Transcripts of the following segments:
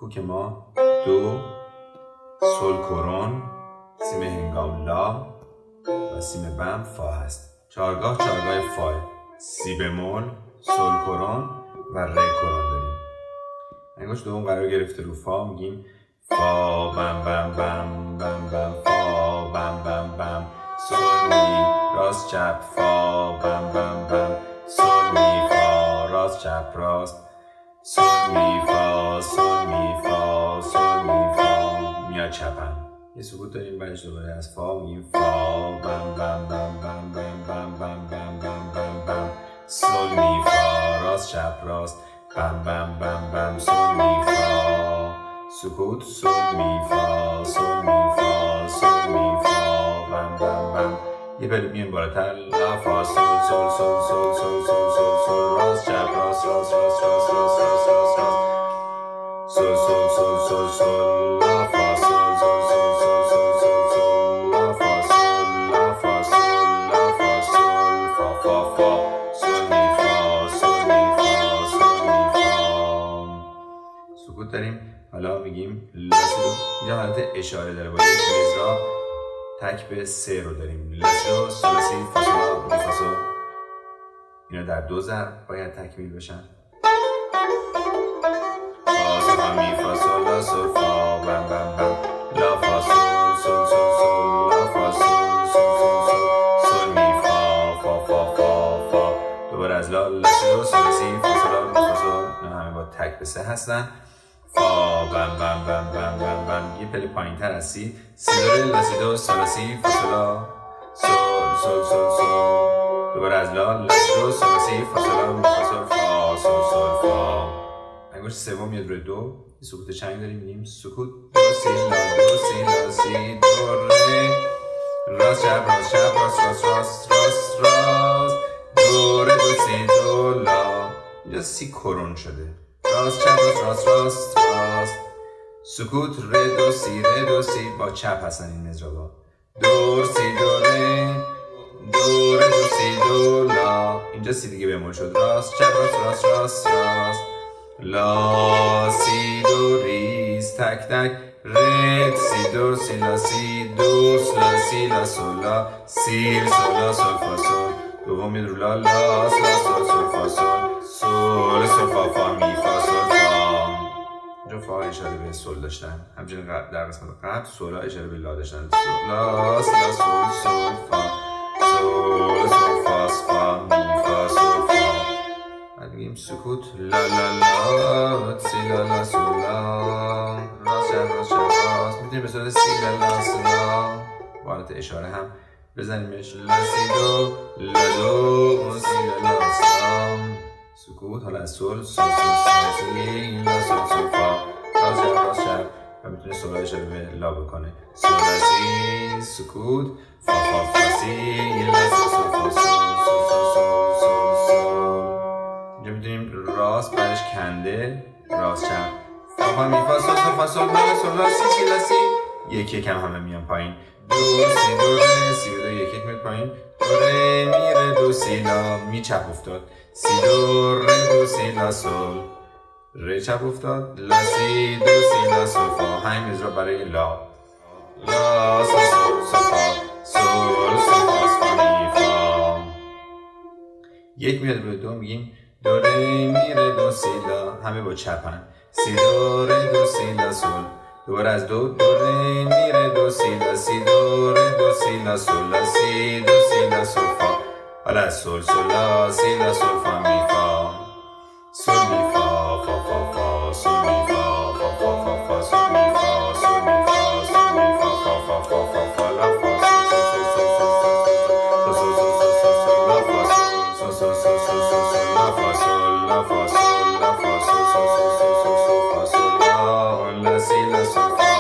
کوک ما دو، سل کرون، سی هنگام لا و سی بم فا هست. چهارگاه فا، سی بمول، سل کرون و ری کرون داریم. انگشت دوم قرار گرفته رو فا، میگیم فا بم بم بم بم بم فا بم بم بم سل می راست چپ فا بم بم بم سل می فا راست چپ راست سل می فا سل می فا سل می فا میاد چپم. یه سکوت داریم بعدش دوباره از فا میگیم فا بم بم بم بم بم بم بم بم بم بم بم سل می فا راست چپ راست بم بم بم بم سل می فا سکوت سل می فا سل می فا سل می فا بم بم بم. یه پله میایم بالاتر لا فا سل سل سل سل سل سل سل سل راست چپ راست راست راست راست راست راست راست راست سل سل سل سل سل لا فا سل سل سل سل سل سل سل لا فا سل لا فا سل لا فا سل فا فا فا سل می فا سل می فا سل می فا. سکوت داریم. حالا میگیم لا سل. اینجا حالت اشاره داره با یک مزرا تک به سه رو داریم. لا سل سل سی فا سل می فا سل. اینا در دو ضرب باید تکمیل بشن. فا سل فا می فا سل لا سل فا بم بم بم لا فا سل سل سل سل لا فا سل سل سل سل سل می فا فا فا فا فا. دوباره از لا لا سل سل سی فا سل می فا سل. اینا همه با تک به سه هستن. فا بم بم بم بم بم بم. یه پله پایین تر از سی داره لا سی دو سل سی فا سل سل سل سل سل. دوباره از لا لا سی دو سل سی فا سل می فا سل فا سل سل فا. انگشت سوم میاد روی دو. یه سکوت چنگ داریم میگیم سکوت دو سی لا سی دو ری راست چپ راست چپ راست راست راست راست راست دو ره دو سی دو لا. اینجا سی کرون شده. راست چپ راست راست راست راست سکوت ره دو سی با چپ هستن این مزرابا. دو سی دو ره دو ره دو سی دو لا. اینجا سی دیگه بمول شد. راست چپ راست راست راست راست لا سی دو ریز تک تک ره سی دو سی لا سی دو لا سی لا سل لا سی سل لا سل فا سل. دوم میاد رو لا لا سل سل فا سل سل سل فا فا می فا سل فا. اینجا فا اشاره به سل داشتن. همچنین در قسمت قبل سل ها اشاره به لا داشتن. لا سل سل سل فا سل سل فا فا می فا سل فا. بعد میگیم سکوت لا لا لا سی لا لا سل لا راست چپ راست چپ راست. میتونیم به صورت سی لا لا سل لا با حالت اشاره هم بزنیمش. لا سی دو لا دو سی لا لا سل. سکوت حالا از سل سل سل سی لا سل سل فا راست چپ راست چپ. و میتونه سل اشاره به لا بکنه. سل لا سی سکوت فا فا فا سی لا سل سل فا سل سل سل سل سل. اینجا میدونیم راست بعدش کنده راست چپ فا فا می فا سل سل فا سل لا سل لا سی سی لا سی. یک یک هم همه میان پایین. دو سی دو ره سی دو یک یک میاد پایین. دو ره می ره دو سی لا می چپ افتاد. سی دو ره دو سی لا سل ره چپ افتاد. لا سی دو سی لا سل فا. همین مزرا برای لا لا سل سل سل فا سل سل فا فا می فا. یک میاد روی دو میگیم دو ره می ره دو سی لا. همه با چپن. سی دو ره دو سی لا سل. دوباره از دو ره می ره دو سی لا سی دو ره دو سی لا سل لا سی دو سی لا سل فا. حالا از سل سل لا سی لا سل فا می فا سل می فا فا فا فا سل می فا فا فا فا فا سل می فا سل می فا سل می فا فا فا فا فا فا لا فا سل سل سل سل سل لا فا سل سل سل سل لا فا سل لا فا سل لا فا سل سل سل سل فا سل لا لا سی لا سل فا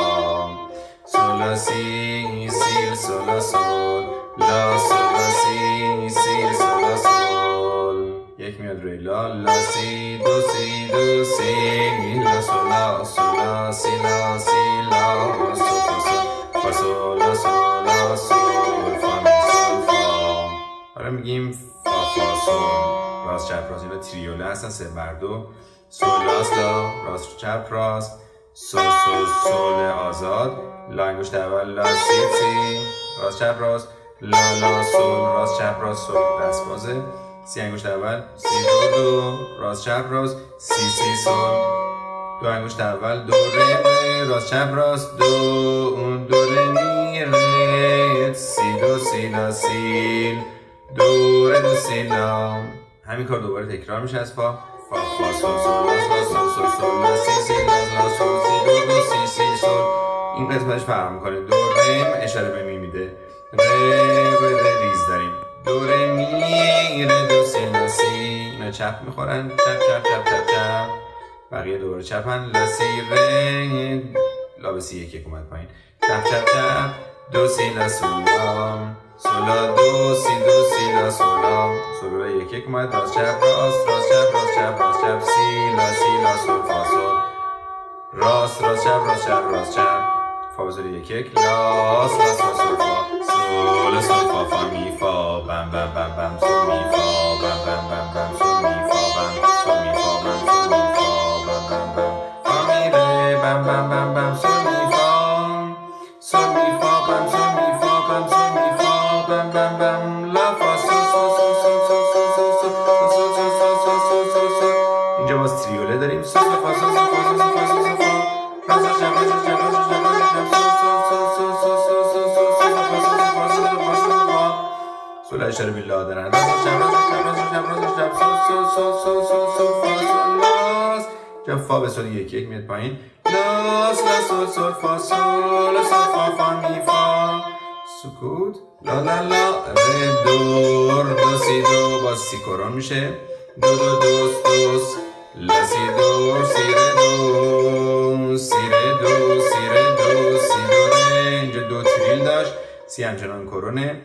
سل لا سی سی سل لا سل لا سل لا سی سی سل لا سل. یک میاد روی لا لا سی دو سی لا سل لا سل لا سی لا سی لا سل فا سل لا سل لا سل فا می سل فا. حالا میگیم فا فا سل راست چپ راست. اینا تریوله هستن سه بر دو. سل راست لا راست چپ راست سول آزاد. لا انگشت اول لا سی راست چپ راست. لا سول راست چپ راست سول دست بازه. سی انگشت اول سی دو راست چپ راست. سی سول. دو انگشت اول دو ره راست چپ راست. دو ره می ره. سی لا سیل. دو ره دو سی لا. همین کار دوباره تکرار میشه از فا سول لا سی لا سول سی دو سی سول. این قسمتش فرق میکنه. دو ره اشاره به می میده. ره ریز داریم. دو ره می ره دو سی لا سی. اینا چپ میخورن. چپ. بقیه دوباره چپن. لا سی ره لا به سی یک اومد پایین. چپ دو سی لا سولا. سولا دو سی لا سولا. سولا یک اومد. راست چپ سی لا سول فا سول. راست چپ فا سول یک لا سول فا سول فا می فا بم سول می فا بم سول می فا سول می فا فا می ره بم سول می فا سول می فا بم لا فا اینجا باز تریوله داریم. سول فا سول اشاره به لا دارن. جا فا به سول یک میاد پایین. لا سول فا فا می فا. سکوت. لا ره دو سی دو باز سی کرون میشه. دو لا سی دو سی ره اینجا دو تریل داشت. سی همچنان کرونه.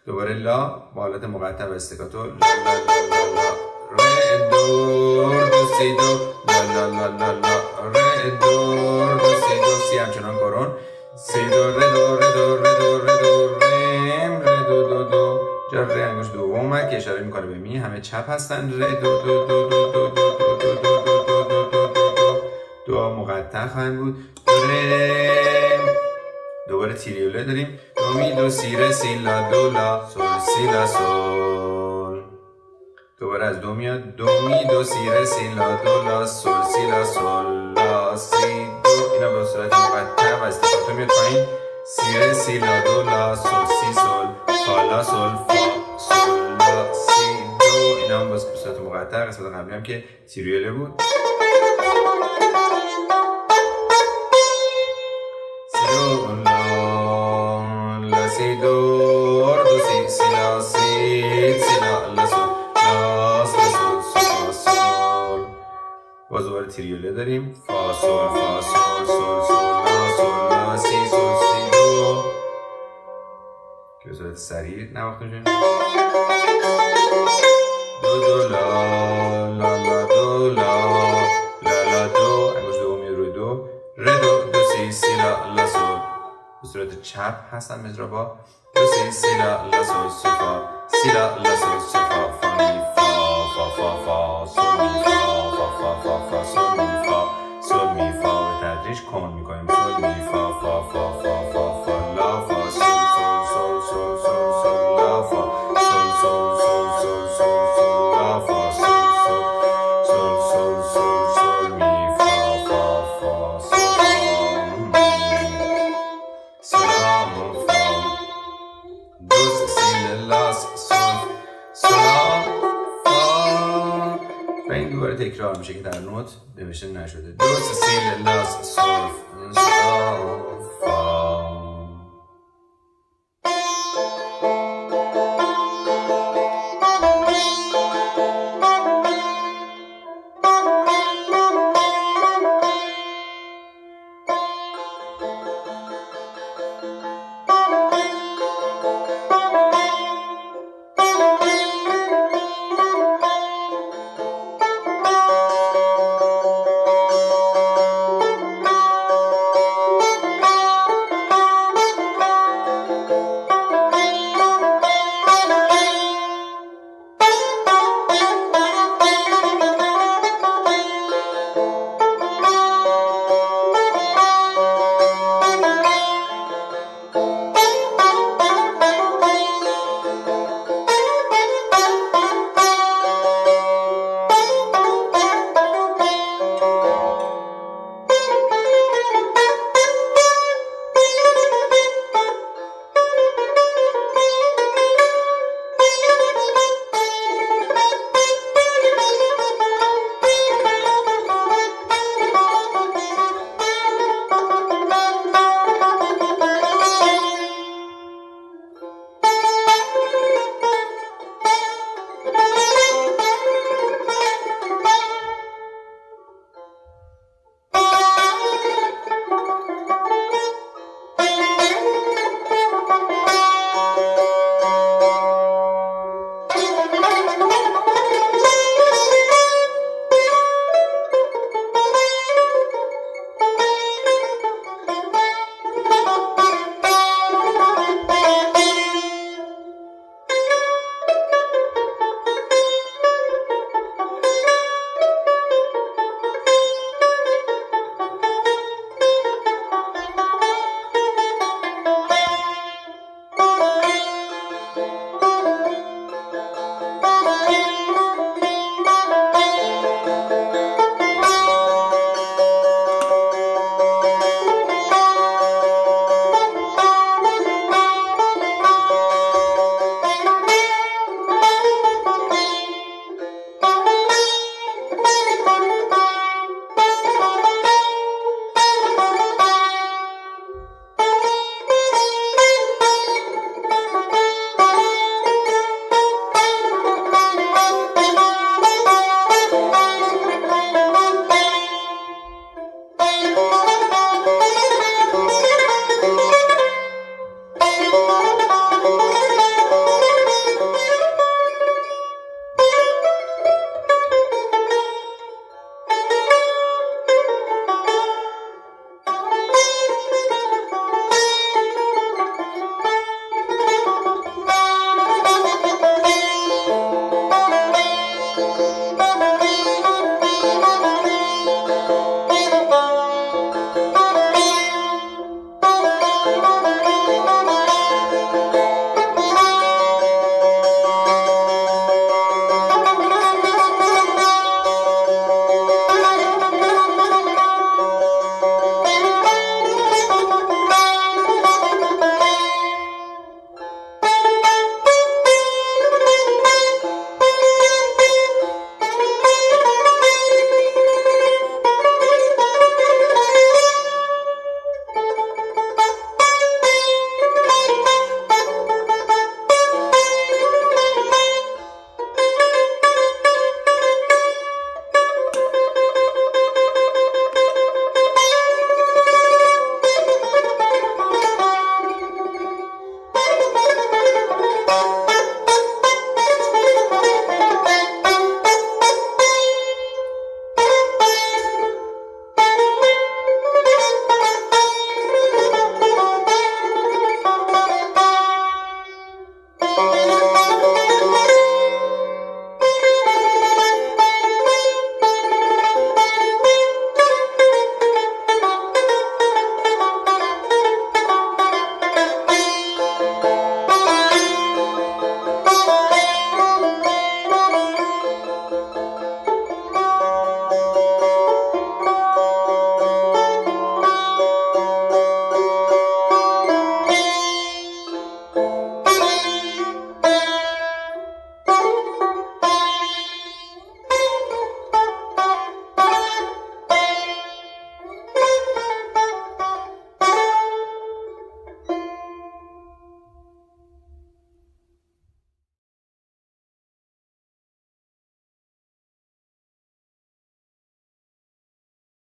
دوباره لا با حالت مقطع و استکاتو. ره دو سی دو ره دو سی همچنان کرون. سی دو جا ره انگشت دوم اومد که اشاره میکنه به می. همه چپ هستن. ره دو مقطع خواهند بود. دوباره تریوله داریم. دو می دو سی ره سی لا دو لا سول سی لا سول. دوباره از دو میاد. دو می دو سی ره سی لا دو لا سول سی لا سول لا سی دو. اینا به صورت مقطع و استفاده میاد پایین. سی ره سی لا دو لا سول سی سول فا لا سول فا سول لا سی دو. اینا هم به صورت مقطع. قسمت قبلی هم که تریوله بود. سی دو سی لا سول. باز دوباره تریوله داریم. فا سول لا سی دو که به صورت سریع نواخت میشه. دو لا دو انگشت دوم میاد روی دو. ره دو سی لا سول. به صورت چپ هستن مجرابا. دو سی لا سول فا سی لا سول فا می فا سول می فا سول می فا به تدریج کن میکنیم. سول می فا لا فا سول لا فا سول لا فا سول می فا سلام فا دو سی لا سول سلام فا. و این دوباره تکرار میشه که در نوت نوشته نشده. دو سی لا سول